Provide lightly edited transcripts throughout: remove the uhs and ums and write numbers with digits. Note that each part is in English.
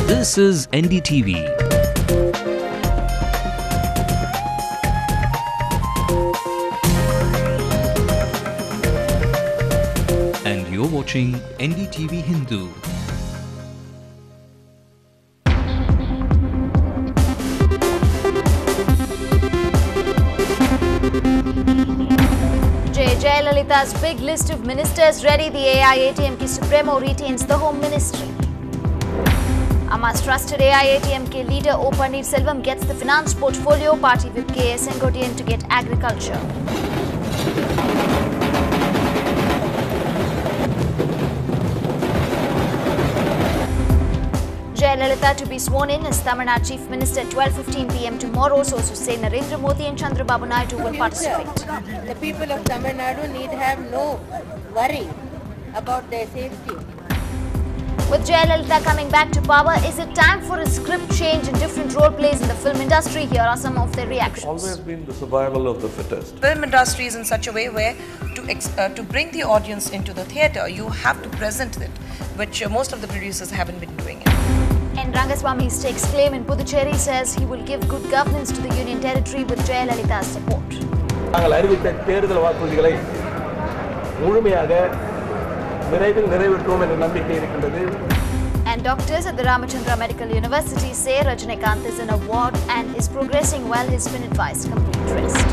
This is NDTV. And you're watching NDTV Hindu. Jayalalitha's big list of ministers ready. The AIADMK Supremo retains the Home Ministry. Amma's trusted AIADMK leader O. Selvam gets the finance portfolio. Party whip K.S. Sengotian to get agriculture. Jayalalitha to be sworn in as Tamil Nadu Chief Minister at 12:15 p.m. tomorrow. Sources say Narendra Modi and Chandrababu Naidu will participate. The people of Tamil Nadu need have no worry about their safety. With Jayalalitha coming back to power, is it time for a script change and different role plays in the film industry? Here are some of their reactions. It's always been the survival of the fittest. Film industry is in such a way where to bring the audience into the theatre, you have to present it, which most of the producers haven't been doing it. And Rangaswamy stakes claim in Puducherry says he will give good governance to the union territory with Jayalalitha's support. And doctors at the Ramachandra Medical University say Rajinikanth is in a ward and is progressing well. He's been advised complete rest.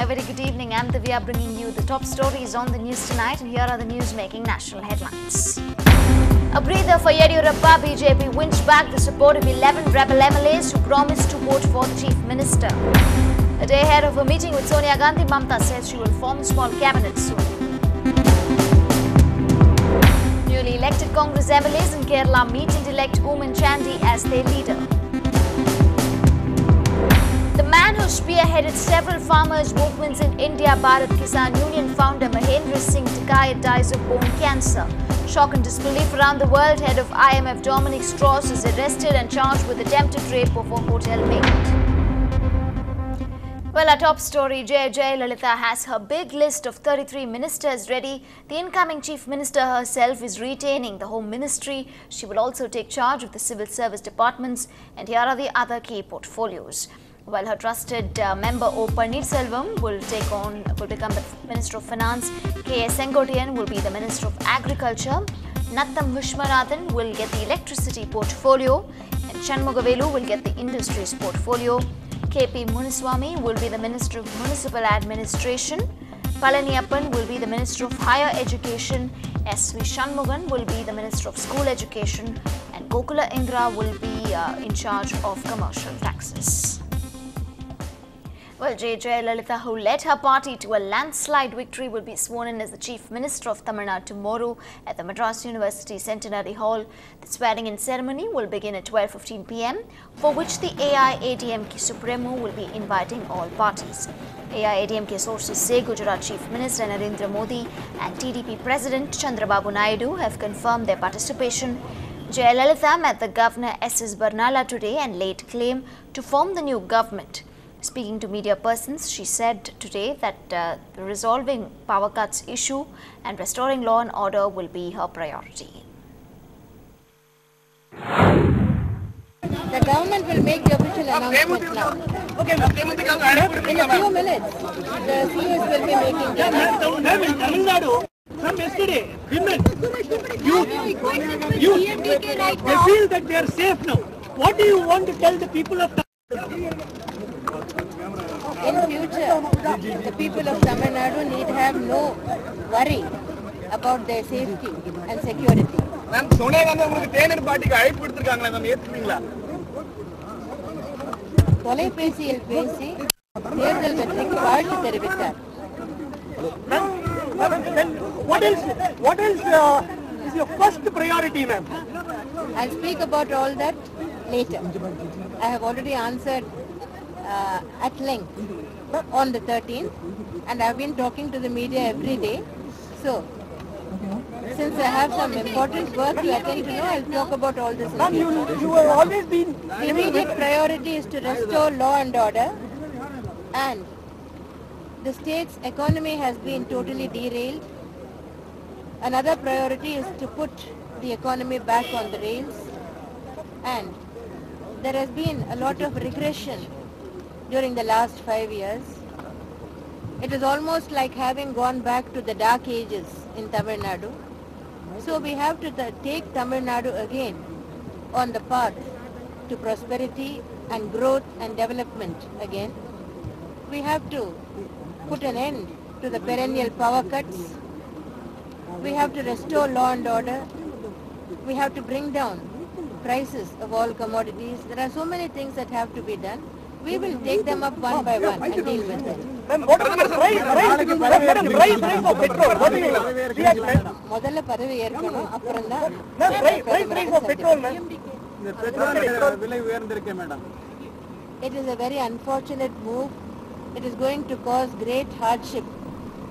A very good evening. I'm Divya bringing you the top stories on the news tonight, and here are the news making national headlines. A breather for Yediyurappa. BJP wins back the support of 11 rebel MLAs who promised to vote for the Chief Minister. A day ahead of a meeting with Sonia Gandhi, Mamta says she will form a small cabinet soon. Newly elected Congress MLAs in Kerala meet and elect Oomen Chandy as their leader. The man who spearheaded several farmers' movements in India, Bharat Kisan Union founder Mahendra Singh Tikayat dies of bone cancer. Shock and disbelief around the world. Head of IMF Dominic Strauss is arrested and charged with attempted rape of a hotel maid. Well, our top story, Jayalalitha has her big list of 33 ministers ready. The incoming Chief Minister herself is retaining the Home Ministry. She will also take charge of the civil service departments. And here are the other key portfolios. While her trusted member O. Selvam will become the Minister of Finance, K.S. Sengotian will be the Minister of Agriculture, Nattam Vishwanathan will get the electricity portfolio, and Shanmugavelu will get the industries portfolio. K.P. Muniswamy will be the Minister of Municipal Administration, Palaniyappan will be the Minister of Higher Education, S.V. Shanmugan will be the Minister of School Education, and Gokula Indra will be in charge of commercial taxes. Well, Jayalalitha, who led her party to a landslide victory, will be sworn in as the Chief Minister of Tamil Nadu tomorrow at the Madras University Centenary Hall. The swearing-in ceremony will begin at 12:15 p.m., for which the AIADMK Supremo will be inviting all parties. AIADMK sources say Gujarat Chief Minister Narendra Modi and TDP President Chandrababu Naidu have confirmed their participation. Jayalalitha met the Governor S.S. Barnala today and laid claim to form the new government. Speaking to media persons, she said today that the resolving power cuts issue and restoring law and order will be her priority. The government will make the official announcement now. In a few minutes, the CEOs will be making the announcement. From yesterday, women, youth, they feel that they are safe now. What do you want to tell the people of Tamil Nadu? In future, the people of Tamil Nadu need have no worry about their safety and security. Ma'am, Sonia Gandhi தேநீர் பார்ட்டிக்கு அழைப்பு விடுத்திருக்காங்களே, ma'am ஏத்துறீங்களா? தொலைபேசியில் பேசி தேர்தல் வெற்றிக்கு வாழ்த்து தெரிவித்தார். What else is your first priority, ma'am? I'll speak about all that later. I have already answered at length on the 13th, and I've been talking to the media every day. So, since I have some important work to attend to now, I'll talk about all this. You have always been... The immediate priority is to restore law and order, and the state's economy has been totally derailed. Another priority is to put the economy back on the rails, and there has been a lot of regression during the last 5 years. It is almost like having gone back to the dark ages in Tamil Nadu. So we have to take Tamil Nadu again on the path to prosperity and growth and development again. We have to put an end to the perennial power cuts. We have to restore law and order. We have to bring down prices of all commodities. There are so many things that have to be done. We will take them up one by one and deal with them. What about the price of petrol? What do you react? முதல்ல பதவி ஏற்கணும் அப்புறம் தான் Price of petrol, ma'am. It is a very unfortunate move. It is going to cause great hardship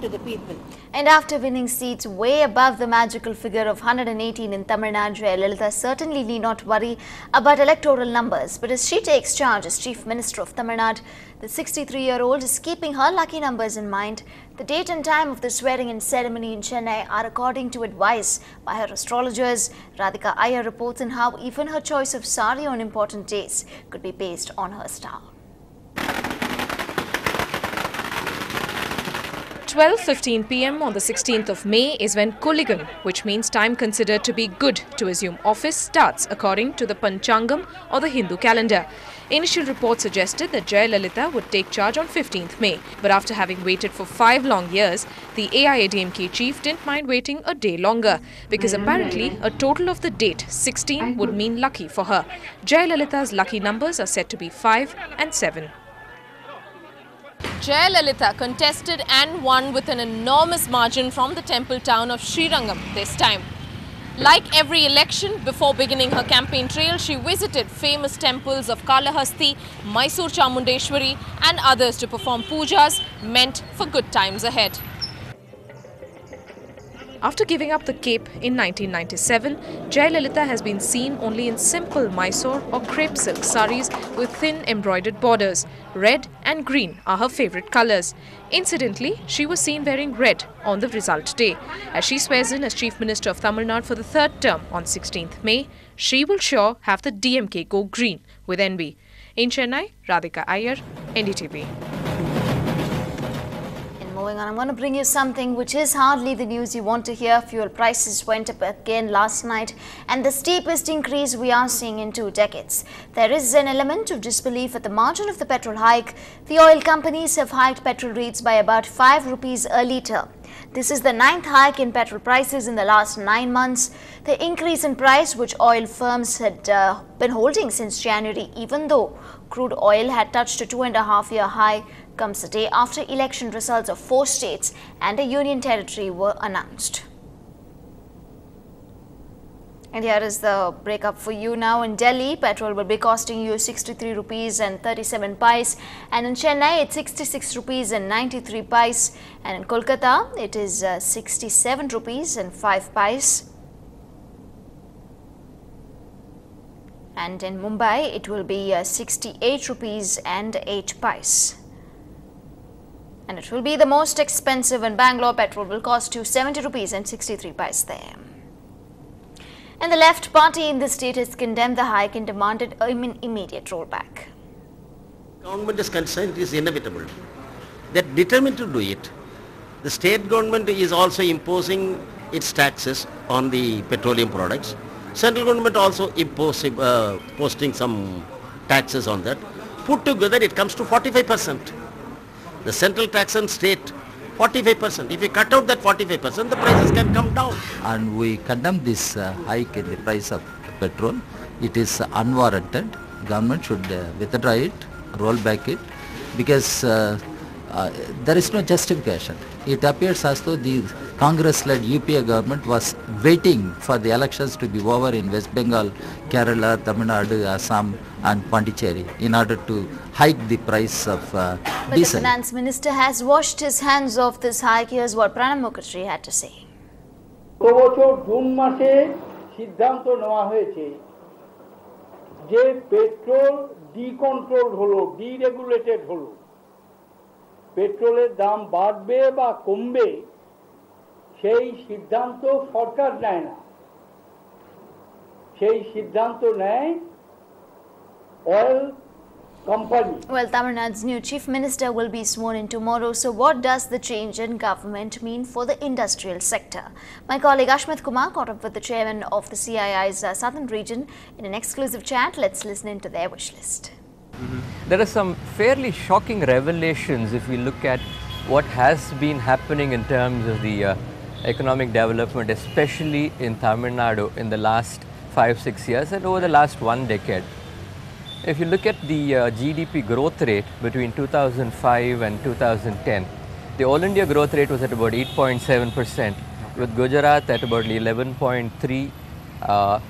to the people. And after winning seats way above the magical figure of 118 in Tamil Nadu, Jayalalitha certainly need not worry about electoral numbers. But as she takes charge as Chief Minister of Tamil Nadu, the 63-year-old is keeping her lucky numbers in mind. The date and time of the swearing-in ceremony in Chennai are according to advice by her astrologers. Radhika Iyer reports on how even her choice of sari on important days could be based on her star. 12:15 p.m. on the 16th of May is when Kuligan, which means time considered to be good to assume office, starts according to the Panchangam or the Hindu calendar. Initial reports suggested that Jayalalitha would take charge on 15th May, but after having waited for 5 long years, the AIADMK chief didn't mind waiting a day longer, because apparently a total of the date 16 would mean lucky for her. Jayalalitha's lucky numbers are said to be 5 and 7. Jayalalitha contested and won with an enormous margin from the temple town of Srirangam this time. Like every election, before beginning her campaign trail, she visited famous temples of Kalahasti, Mysore Chamundeshwari and others to perform pujas meant for good times ahead. After giving up the cape in 1997, Jayalalitha has been seen only in simple Mysore or crepe silk saris with thin embroidered borders. Red and green are her favourite colours. Incidentally, she was seen wearing red on the result day. As she swears in as Chief Minister of Tamil Nadu for the 3rd term on 16th May, she will sure have the DMK go green with envy. In Chennai, Radhika Iyer, NDTV. Moving on, I'm going to bring you something which is hardly the news you want to hear. Fuel prices went up again last night, and the steepest increase we are seeing in 2 decades. There is an element of disbelief at the margin of the petrol hike. The oil companies have hiked petrol rates by about 5 rupees a litre. This is the 9th hike in petrol prices in the last 9 months. The increase in price, which oil firms had been holding since January, even though crude oil had touched a 2.5-year high, comes the day after election results of 4 states and a union territory were announced. And here is the breakup for you now. In Delhi, petrol will be costing you 63 rupees and 37 paise, and in Chennai it's 66 rupees and 93 paise, and in Kolkata it is 67 rupees and 5 paise. And in Mumbai it will be 68 rupees and 8 paise. And it will be the most expensive in Bangalore. Petrol will cost you 70 rupees and 63 paise there. And the left party in the state has condemned the hike and demanded an immediate rollback. Government is concerned, it is inevitable. They are determined to do it. The state government is also imposing its taxes on the petroleum products. Central government also posting some taxes on that. Put together it comes to 45%. The central tax and state 45%. If you cut out that 45%, the prices can come down. And we condemn this hike in the price of petrol. It is unwarranted. Government should withdraw it, roll back it, because there is no justification. It appears as though the Congress-led UPA government was waiting for the elections to be over in West Bengal, Kerala, Tamil Nadu, Assam and Pondicherry in order to hike the price of But diesel. the finance minister has washed his hands off this hike. Here's what Pranab Mukherjee had to say. June মাসে সিদ্ধান্ত নেওয়া হয়েছে যে petrol ডিকন্ট্রোল হলো, ডিরেগুলেটেড হলো। পেট্রোলের দাম বাড়বে বা কমবে সেই সিদ্ধান্ত সরকার নেয় না, সেই সিদ্ধান্ত নেয় oil company. Well, Tamil Nadu's new chief minister will be sworn in tomorrow. So what does the change in government mean for the industrial sector? My colleague Ashmit Kumar caught up with the chairman of the CII's southern region in an exclusive chat. Let's listen into their wish list. There are some fairly shocking revelations if we look at what has been happening in terms of the economic development, especially in Tamil Nadu in the last 5-6 years and over the last 1 decade. If you look at the GDP growth rate between 2005 and 2010, the all India growth rate was at about 8.7%, with Gujarat at about 11.3,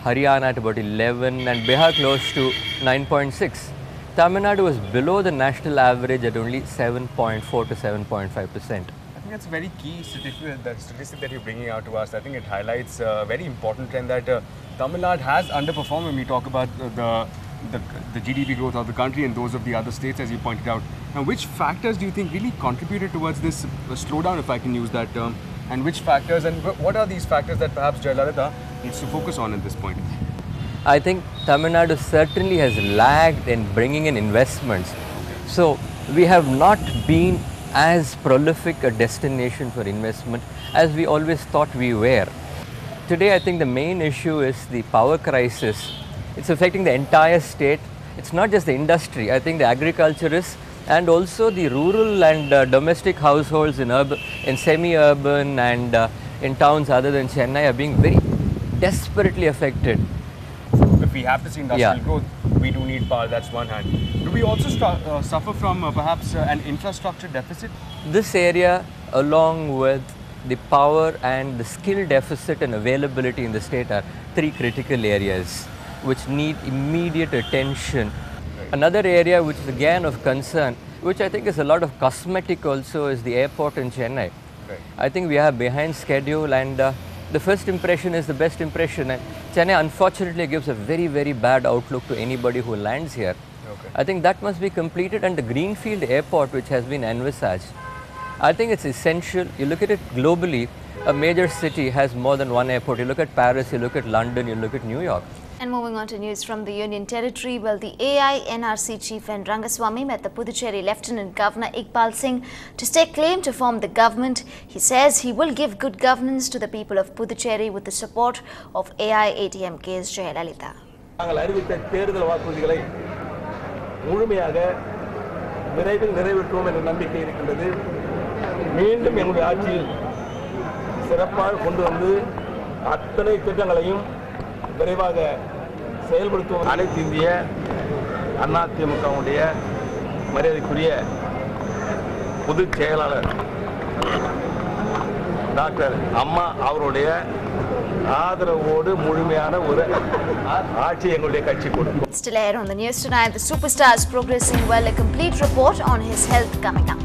Haryana at about 11 and Bihar close to 9.6. Tamil Nadu was below the national average at only 7.4 to 7.5%. I think that's a very key statistic that you're bringing out to us. I think it highlights a very important trend that Tamil Nadu has underperformed when we talk about the GDP growth of the country and those of the other states, as you pointed out. Now, which factors do you think really contributed towards this slowdown, if I can use that term, and which factors and what are these factors that perhaps Jayalalitha needs to focus on at this point? I think Tamil Nadu certainly has lagged in bringing in investments. So we have not been as prolific a destination for investment as we always thought we were. Today I think the main issue is the power crisis. It's affecting the entire state. It's not just the industry. I think the agriculturists and also the rural and domestic households in semi-urban and in towns other than Chennai are being very desperately affected. If we have to see industrial growth, we do need power, that's one hand. Do we also suffer from perhaps an infrastructure deficit? This area, along with the power and the skill deficit and availability in the state, are 3 critical areas which need immediate attention. Right. Another area which is again of concern, which I think is a lot of cosmetic also, is the airport in Chennai. Right. I think we are behind schedule and the first impression is the best impression, and Chennai unfortunately gives a very, very bad outlook to anybody who lands here. Okay. I think that must be completed, and the Greenfield airport which has been envisaged, I think it's essential. You look at it globally, a major city has more than one airport. You look at Paris, you look at London, you look at New York. And moving on to news from the Union Territory, well, the AI-NRC chief N. Rangaswamy met the Puducherry Lieutenant Governor Iqbal Singh to stake claim to form the government. He says he will give good governance to the people of Puducherry with the support of AIADMK's Jayalalitha. நாங்கள் அறிவித்த தேர்தல் வாக்குறுதிகளை முழுமையாக விரைவில் நிறைவேற்றுவோம் என்ற நம்பிக்கை இருக்கின்றது. மீண்டும் எங்களுடைய ஆட்சியில் சிறப்பாக கொண்டு வந்து அத்தனை திட்டங்களையும் விரைவாக செயல்படுத்துவோம். அனைத்து இந்திய அதிமுகவுடைய மரியாதைக்குரிய பொதுச் செயலாளர் டாக்டர் அம்மா அவருடைய ஆதரவோடு முழுமையான ஒரு ஆட்சி எங்களுடைய கட்சி கொடுக்கும். Still ahead on the news tonight, the superstar is progressing well. A complete report on his health coming up.